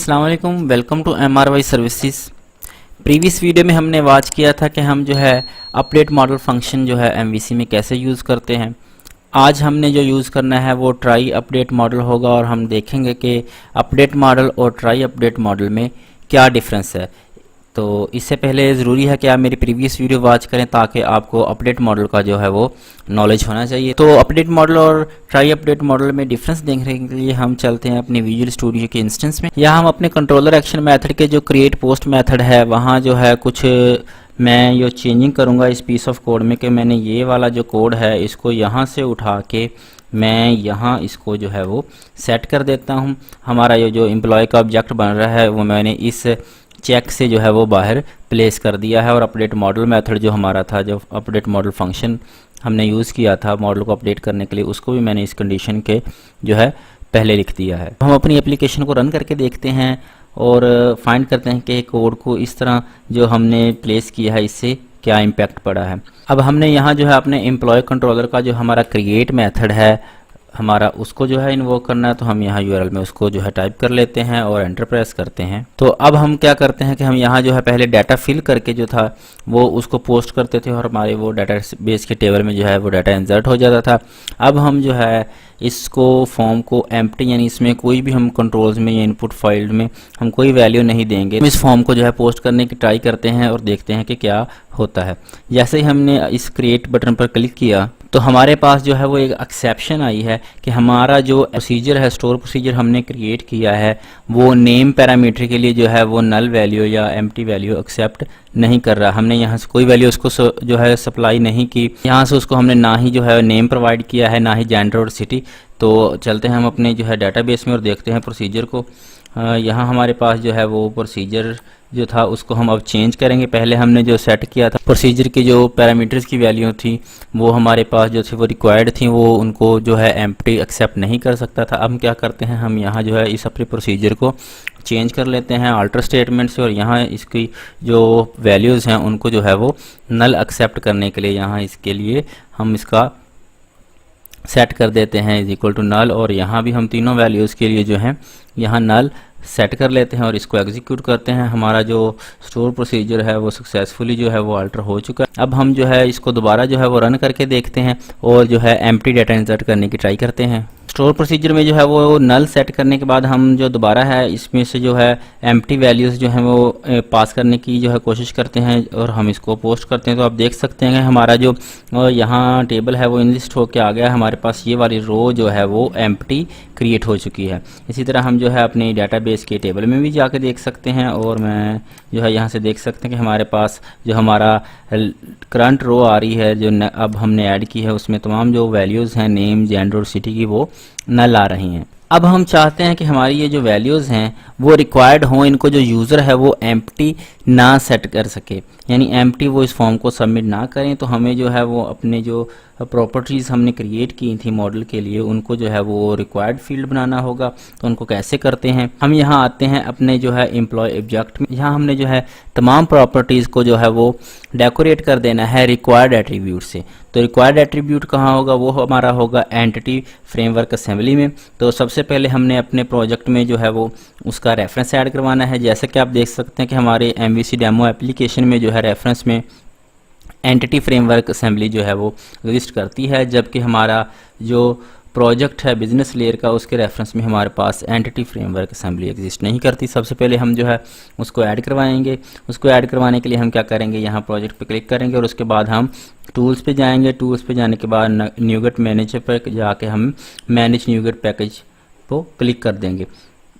अस्सलाम वालेकुम, welcome to MRY services. Previous video में हमने वाच किया था कि हम जो है अपडेट मॉडल फंक्शन जो है MVC में कैसे यूज़ करते हैं। आज हमने जो यूज़ करना है वो ट्राई अपडेट मॉडल होगा और हम देखेंगे कि अपडेट मॉडल और ट्राई अपडेट मॉडल में क्या डिफरेंस है। तो इससे पहले ज़रूरी है कि आप मेरी प्रीवियस वीडियो वॉच करें ताकि आपको अपडेट मॉडल का जो है वो नॉलेज होना चाहिए। तो अपडेट मॉडल और ट्राई अपडेट मॉडल में डिफरेंस देखने के लिए हम चलते हैं अपने विजुअल स्टूडियो के इंस्टेंस में। यहाँ हम अपने कंट्रोलर एक्शन मेथड के जो क्रिएट पोस्ट मेथड है वहाँ जो है कुछ मैं ये चेंजिंग करूँगा इस पीस ऑफ कोड में कि मैंने ये वाला जो कोड है इसको यहाँ से उठा के मैं यहाँ इसको जो है वो सेट कर देता हूँ। हमारा ये जो एम्प्लॉय का ऑब्जेक्ट बन रहा है वो मैंने इस चेक से जो है वो बाहर प्लेस कर दिया है और अपडेट मॉडल मेथड जो हमारा था, जो अपडेट मॉडल फंक्शन हमने यूज़ किया था मॉडल को अपडेट करने के लिए, उसको भी मैंने इस कंडीशन के जो है पहले लिख दिया है। हम अपनी एप्लीकेशन को रन करके देखते हैं और फाइंड करते हैं कि कोड को इस तरह जो हमने प्लेस किया है इससे क्या इम्पैक्ट पड़ा है। अब हमने यहाँ जो है अपने एम्प्लॉय कंट्रोलर का जो हमारा क्रिएट मेथड है हमारा उसको जो है इन्वोक करना है, तो हम यहाँ यूआरएल में उसको जो है टाइप कर लेते हैं और एंटर प्रेस करते हैं। तो अब हम क्या करते हैं कि हम यहाँ जो है पहले डाटा फिल करके जो था वो उसको पोस्ट करते थे और हमारे वो डाटा बेस के टेबल में जो है वो डाटा इंसर्ट हो जाता था। अब हम जो है इसको फॉर्म को एम्प्टी यानी इसमें कोई भी हम कंट्रोल्स में या इनपुट फाइल में हम कोई वैल्यू नहीं देंगे। इस फॉर्म को जो है पोस्ट करने की ट्राई करते हैं और देखते हैं कि क्या होता है। जैसे ही हमने इस क्रिएट बटन पर क्लिक किया तो हमारे पास जो है वो एक एक्सेप्शन आई है कि हमारा जो प्रोसीजर है, स्टोर प्रोसीजर हमने क्रिएट किया है वो नेम पैरामीटर के लिए जो है वो नल वैल्यू या एम्प्टी वैल्यू एक्सेप्ट नहीं कर रहा। हमने यहाँ से कोई वैल्यू उसको जो है सप्लाई नहीं की। यहाँ से उसको हमने ना ही जो है नेम प्रोवाइड किया है ना ही जेंडर और सिटी। तो चलते हैं हम अपने जो है डाटाबेस में और देखते हैं प्रोसीजर को। यहाँ हमारे पास जो है वो प्रोसीजर जो था उसको हम अब चेंज करेंगे। पहले हमने जो सेट किया था प्रोसीजर की जो पैरामीटर्स की वैल्यू थी वो हमारे पास जो थी वो रिक्वायर्ड थी, वो उनको जो है एम्प्टी एक्सेप्ट नहीं कर सकता था। अब हम क्या करते हैं, हम यहाँ जो है इस अपने प्रोसीजर को चेंज कर लेते हैं अल्टर स्टेटमेंट से और यहाँ इसकी जो वैल्यूज़ हैं उनको जो है वो नल एक्सेप्ट करने के लिए यहाँ इसके लिए हम इसका सेट कर देते हैं इज इक्वल टू नल, और यहाँ भी हम तीनों वैल्यूज़ के लिए जो है यहाँ नल सेट कर लेते हैं और इसको एग्जीक्यूट करते हैं। हमारा जो स्टोर प्रोसीजर है वो सक्सेसफुली जो है वो अल्टर हो चुका है। अब हम जो है इसको दोबारा जो है वो रन करके देखते हैं और जो है एम्प्टी डाटा इंसर्ट करने की ट्राई करते हैं। स्टोर प्रोसीजर में जो है वो नल सेट करने के बाद हम जो दोबारा है इसमें से जो है एम्प्टी वैल्यूज़ जो है वो पास करने की जो है कोशिश करते हैं और हम इसको पोस्ट करते हैं। तो आप देख सकते हैं कि हमारा जो यहाँ टेबल है वो इनलिस्ट होकर आ गया। हमारे पास ये वाली रो जो है वो एम्प्टी क्रिएट हो चुकी है। इसी तरह हम जो है अपने डाटाबेस के टेबल में भी जाकर देख सकते हैं और मैं जो है यहाँ से देख सकते हैं कि हमारे पास जो हमारा करंट रो आ रही है जो अब हमने ऐड की है उसमें तमाम जो वैल्यूज़ हैं नेम जेंडर और सिटी की वो नल आ रही हैं। अब हम चाहते हैं कि हमारी ये जो वैल्यूज़ हैं वो रिक्वायर्ड हों, इनको जो यूज़र है वो एम्प्टी ना सेट कर सके, यानी एम्प्टी वो इस फॉर्म को सबमिट ना करें। तो हमें जो है वो अपने जो प्रॉपर्टीज़ हमने क्रिएट की थी मॉडल के लिए उनको जो है वो रिक्वायर्ड फील्ड बनाना होगा। तो उनको कैसे करते हैं, हम यहाँ आते हैं अपने जो है एम्प्लॉय ऑब्जेक्ट में। यहाँ हमने जो है तमाम प्रॉपर्टीज़ को जो है वो डेकोरेट कर देना है रिक्वायर्ड एट्रीब्यूट से। तो रिक्वायर्ड एट्रीब्यूट कहाँ होगा, वो हमारा होगा एंटिटी फ्रेमवर्क असेंबली में। तो सबसे पहले हमने अपने प्रोजेक्ट में जो है वो उसका रेफरेंस ऐड करवाना है। जैसे कि आप देख सकते हैं कि हमारे MVC डेमो एप्लीकेशन में जो है रेफरेंस में एंटिटी फ्रेमवर्क असेंबली जो है वो एग्जिस्ट करती है, जबकि हमारा जो प्रोजेक्ट है बिजनेस लेयर का उसके रेफरेंस में हमारे पास एंटिटी फ्रेमवर्क असेंबली एग्जिस्ट नहीं करती। सबसे पहले हम जो है उसको ऐड करवाएंगे। उसको ऐड करवाने के लिए हम क्या करेंगे, यहाँ प्रोजेक्ट पे क्लिक करेंगे और उसके बाद हम टूल्स पे जाएंगे। टूल्स पे जाने के बाद न्यूगेट मैनेजर पर जाके हम मैनेज न्यूगेट पैकेज को क्लिक कर देंगे।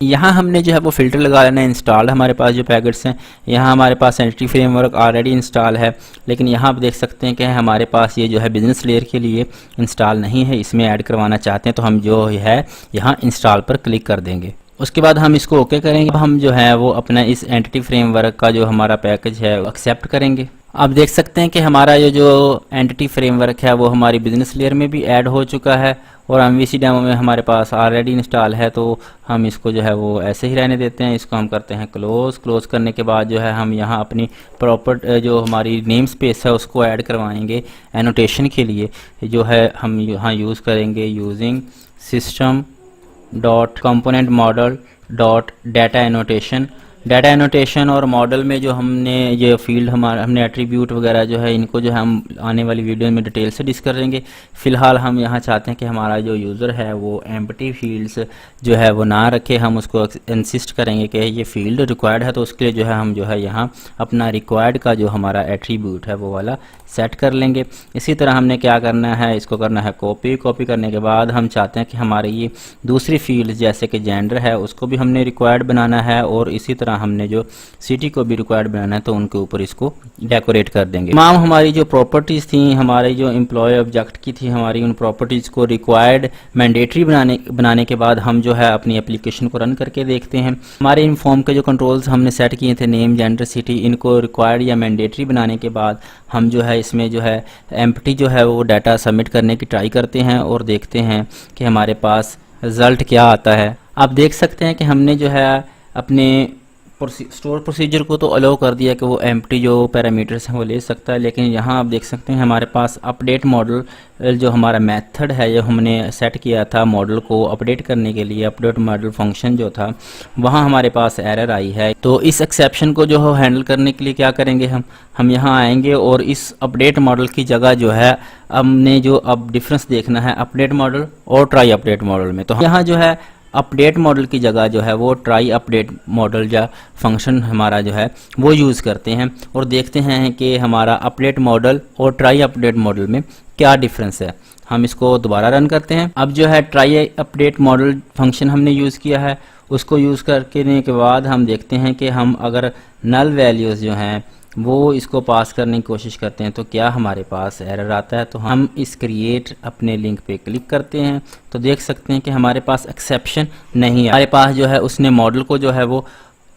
यहाँ हमने जो है वो फ़िल्टर लगा लेना है इंस्टॉल। हमारे पास जो पैकेट्स हैं यहाँ हमारे पास एंटिटी फ्रेमवर्क ऑलरेडी इंस्टॉल है, लेकिन यहाँ आप देख सकते हैं कि हमारे पास ये जो है बिजनेस लेयर के लिए इंस्टॉल नहीं है, इसमें ऐड करवाना चाहते हैं। तो हम जो है यहाँ इंस्टॉल पर क्लिक कर देंगे। उसके बाद हम इसको ओके करेंगे। अब हम जो है वो अपना इस एंटिटी फ्रेमवर्क का जो हमारा पैकेज है एक्सेप्ट करेंगे। आप देख सकते हैं कि हमारा ये जो एंटिटी फ्रेमवर्क है वो हमारी बिजनेस लेयर में भी ऐड हो चुका है और MVC डेमो में हमारे पास ऑलरेडी इंस्टॉल है। तो हम इसको जो है वो ऐसे ही रहने देते हैं। इसको हम करते हैं क्लोज करने के बाद जो है हम यहाँ अपनी प्रॉपर जो हमारी नेम स्पेस है उसको ऐड करवाएंगे एनोटेशन के लिए। जो है हम यहाँ यूज़ करेंगे using system dot component model dot data annotation और मॉडल में जो हमने ये फील्ड हमने एट्रीब्यूट वगैरह जो है इनको जो है हम आने वाली वीडियो में डिटेल से डिस्कस करेंगे। फ़िलहाल हम यहाँ चाहते हैं कि हमारा जो यूज़र है वो एम्प्टी फील्ड्स जो है वो ना रखे, हम उसको इंसिस्ट करेंगे कि ये फील्ड रिक्वायर्ड है, तो उसके लिए जो है हम जो है यहाँ अपना रिक्वायर्ड का जो हमारा एट्रीब्यूट है वो वाला सेट कर लेंगे। इसी तरह हमने क्या करना है, इसको करना है कॉपी करने के बाद हम चाहते हैं कि हमारे ये दूसरी फील्ड जैसे कि जेंडर है उसको भी हमने रिक्वायर्ड बनाना है, और इसी तरह हमने जो सिटी को भी रिक्वायर्ड बनाना है, तो उनके ऊपर इसको डेकोरेट कर देंगे। तमाम हमारी जो प्रॉपर्टीज़ थी, हमारी जो एम्प्लॉय ऑब्जेक्ट की थी, हमारी उन प्रॉपर्टीज़ को रिक्वायर्ड मैंडेटरी बनाने के बाद हम जो है अपनी एप्लीकेशन को रन करके देखते हैं। हमारे इन फॉर्म के जो कंट्रोल्स हमने सेट किए थे, नेम, जेंडर, सिटी, इनको रिक्वायर्ड या मैंडेटरी बनाने के बाद हम जो है इसमें जो है एम्प्टी जो है वो डाटा सबमिट करने की ट्राई करते हैं और देखते हैं कि हमारे पास रिज़ल्ट क्या आता है। आप देख सकते हैं कि हमने जो है अपने स्टोर प्रोसीजर को तो अलाउ कर दिया कि वो एम्प्टी जो पैरामीटर्स हैं वो ले सकता है, लेकिन यहाँ आप देख सकते हैं हमारे पास अपडेट मॉडल जो हमारा मेथड है, जो हमने सेट किया था मॉडल को अपडेट करने के लिए, अपडेट मॉडल फंक्शन जो था, वहाँ हमारे पास एरर आई है। तो इस एक्सेप्शन को जो है हैंडल करने के लिए क्या करेंगे, हम यहाँ आएंगे और इस अपडेट मॉडल की जगह जो है हमने जो अब डिफरेंस देखना है अपडेट मॉडल और ट्राई अपडेट मॉडल में, तो यहाँ जो है अपडेट मॉडल की जगह जो है वो ट्राई अपडेट मॉडल या फंक्शन हमारा जो है वो यूज़ करते हैं और देखते हैं कि हमारा अपडेट मॉडल और ट्राई अपडेट मॉडल में क्या डिफरेंस है। हम इसको दोबारा रन करते हैं। अब जो है ट्राई अपडेट मॉडल फंक्शन हमने यूज़ किया है, उसको यूज़ करने के बाद हम देखते हैं कि हम अगर नल वैल्यूज़ जो हैं वो इसको पास करने की कोशिश करते हैं तो क्या हमारे पास एरर आता है। तो हम इस क्रिएट अपने लिंक पे क्लिक करते हैं तो देख सकते हैं कि हमारे पास एक्सेप्शन नहीं है। हमारे पास जो है उसने मॉडल को जो है वो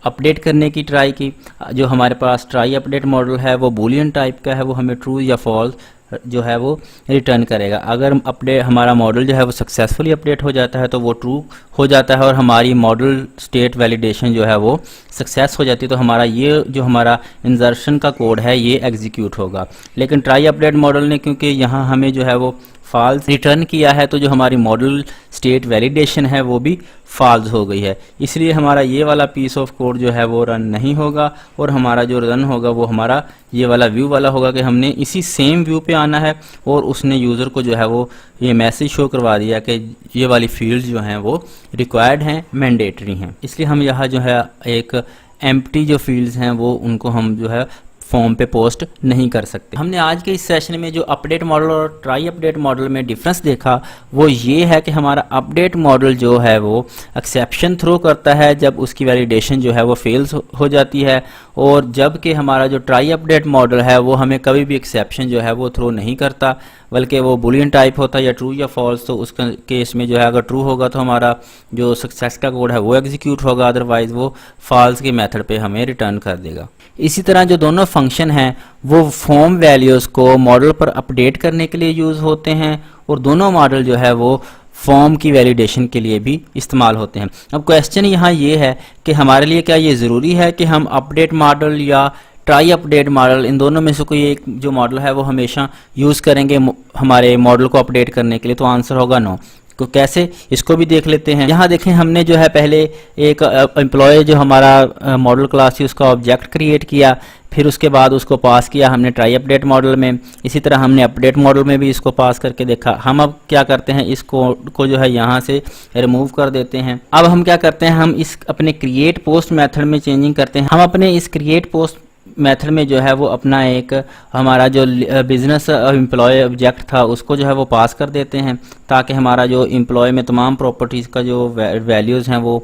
अपडेट करने की ट्राई की, जो हमारे पास ट्राई अपडेट मॉडल है वो बूलियन टाइप का है, वो हमें ट्रू या फॉल्स जो है वो रिटर्न करेगा। अगर अपडेट हमारा मॉडल जो है वो सक्सेसफुली अपडेट हो जाता है तो वो ट्रू हो जाता है और हमारी मॉडल स्टेट वैलिडेशन जो है वो सक्सेस हो जाती है, तो हमारा ये जो हमारा इंसर्शन का कोड है ये एग्जीक्यूट होगा। लेकिन ट्राई अपडेट मॉडल ने क्योंकि यहाँ हमें जो है वो फॉल्स रिटर्न किया है, तो जो हमारी मॉडल स्टेट वैलिडेशन है वो भी फॉल्स हो गई है, इसलिए हमारा ये वाला पीस ऑफ कोड जो है वो रन नहीं होगा और हमारा जो रन होगा वो हमारा ये वाला व्यू वाला होगा कि हमने इसी सेम व्यू पे आना है और उसने यूज़र को जो है वो ये मैसेज शो करवा दिया कि ये वाली फील्ड्स जो हैं वो रिक्वायर्ड हैं, मैंडेटरी हैं। इसलिए हम यहाँ जो है एक एम्प्टी जो फील्ड्स हैं वो उनको हम जो है फॉर्म पे पोस्ट नहीं कर सकते। हमने आज के इस सेशन में जो अपडेट मॉडल और ट्राई अपडेट मॉडल में डिफरेंस देखा वो ये है कि हमारा अपडेट मॉडल जो है वो एक्सेप्शन थ्रो करता है जब उसकी वैलिडेशन जो है वो फेल्स हो जाती है, और जबकि हमारा जो ट्राई अपडेट मॉडल है वो हमें कभी भी एक्सेप्शन जो है वो थ्रो नहीं करता, बल्कि वो बुलियन टाइप होता है या ट्रू या फॉल्स। तो उस केस में जो है अगर ट्रू होगा तो हमारा जो सक्सेस का कोड है वो एग्जीक्यूट होगा, अदरवाइज वो फॉल्स के मेथड पे हमें रिटर्न कर देगा। इसी तरह जो दोनों फंक्शन हैं वो फॉर्म वैल्यूज़ को मॉडल पर अपडेट करने के लिए यूज़ होते हैं और दोनों मॉडल जो है वो फॉर्म की वैलिडेशन के लिए भी इस्तेमाल होते हैं। अब क्वेश्चन यहाँ ये है कि हमारे लिए क्या ये ज़रूरी है कि हम अपडेट मॉडल या ट्राई अपडेट मॉडल इन दोनों में से कोई एक जो मॉडल है वो हमेशा यूज़ करेंगे हमारे मॉडल को अपडेट करने के लिए? तो आंसर होगा नो। तो कैसे, इसको भी देख लेते हैं। यहाँ देखें हमने जो है पहले एक एम्प्लॉय जो हमारा मॉडल क्लास थी उसका ऑब्जेक्ट क्रिएट किया, फिर उसके बाद उसको पास किया हमने ट्राई अपडेट मॉडल में। इसी तरह हमने अपडेट मॉडल में भी इसको पास करके देखा। हम अब क्या करते हैं, इस कोड को जो है यहाँ से रिमूव कर देते हैं। अब हम क्या करते हैं, हम इस अपने क्रिएट पोस्ट मेथड में चेंजिंग करते हैं। हम अपने इस क्रिएट पोस्ट मेथड में जो है वो अपना एक हमारा जो बिजनेस एम्प्लॉय ऑब्जेक्ट था उसको जो है वो पास कर देते हैं, ताकि हमारा जो एम्प्लॉय में तमाम प्रॉपर्टीज़ का जो वैल्यूज़ हैं वो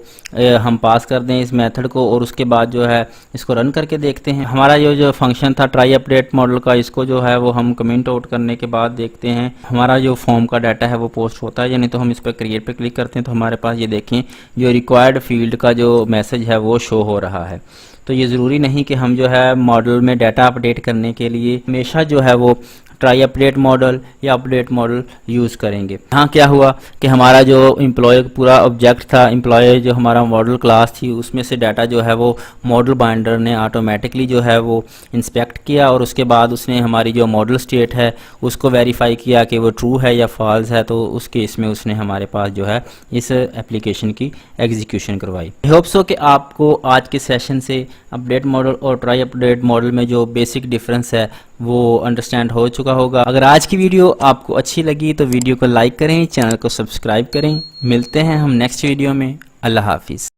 हम पास कर दें इस मेथड को, और उसके बाद जो है इसको रन करके देखते हैं। हमारा जो फंक्शन था ट्राई अपडेट मॉडल का, इसको जो है वो हम कमेंट आउट करने के बाद देखते हैं हमारा जो फॉर्म का डाटा है वो पोस्ट होता है या नहीं। तो हम इस पर क्रिएट पे क्लिक करते हैं तो हमारे पास ये देखें जो रिक्वायर्ड फील्ड का जो मैसेज है वो शो हो रहा है। तो ये ज़रूरी नहीं कि हम जो है मॉडल में डाटा अपडेट करने के लिए हमेशा जो है वो ट्राई अपडेट मॉडल या अपडेट मॉडल यूज़ करेंगे। यहाँ क्या हुआ कि हमारा जो एम्प्लॉय पूरा ऑब्जेक्ट था, एम्प्लॉय जो हमारा मॉडल क्लास थी, उसमें से डाटा जो है वो मॉडल बाइंडर ने ऑटोमेटिकली जो है वो इंस्पेक्ट किया और उसके बाद उसने हमारी जो मॉडल स्टेट है उसको वेरीफाई किया कि वो ट्रू है या फॉल्स है। तो उस केस में उसने हमारे पास जो है इस एप्लीकेशन की एग्जीक्यूशन करवाई। आई होप सो कि आपको आज के सेशन से अपडेट मॉडल और ट्राई अपडेट मॉडल में जो बेसिक डिफरेंस है वो अंडरस्टैंड हो चुका होगा। अगर आज की वीडियो आपको अच्छी लगी तो वीडियो को लाइक करें, चैनल को सब्सक्राइब करें। मिलते हैं हम नेक्स्ट वीडियो में। अल्लाह हाफिज़।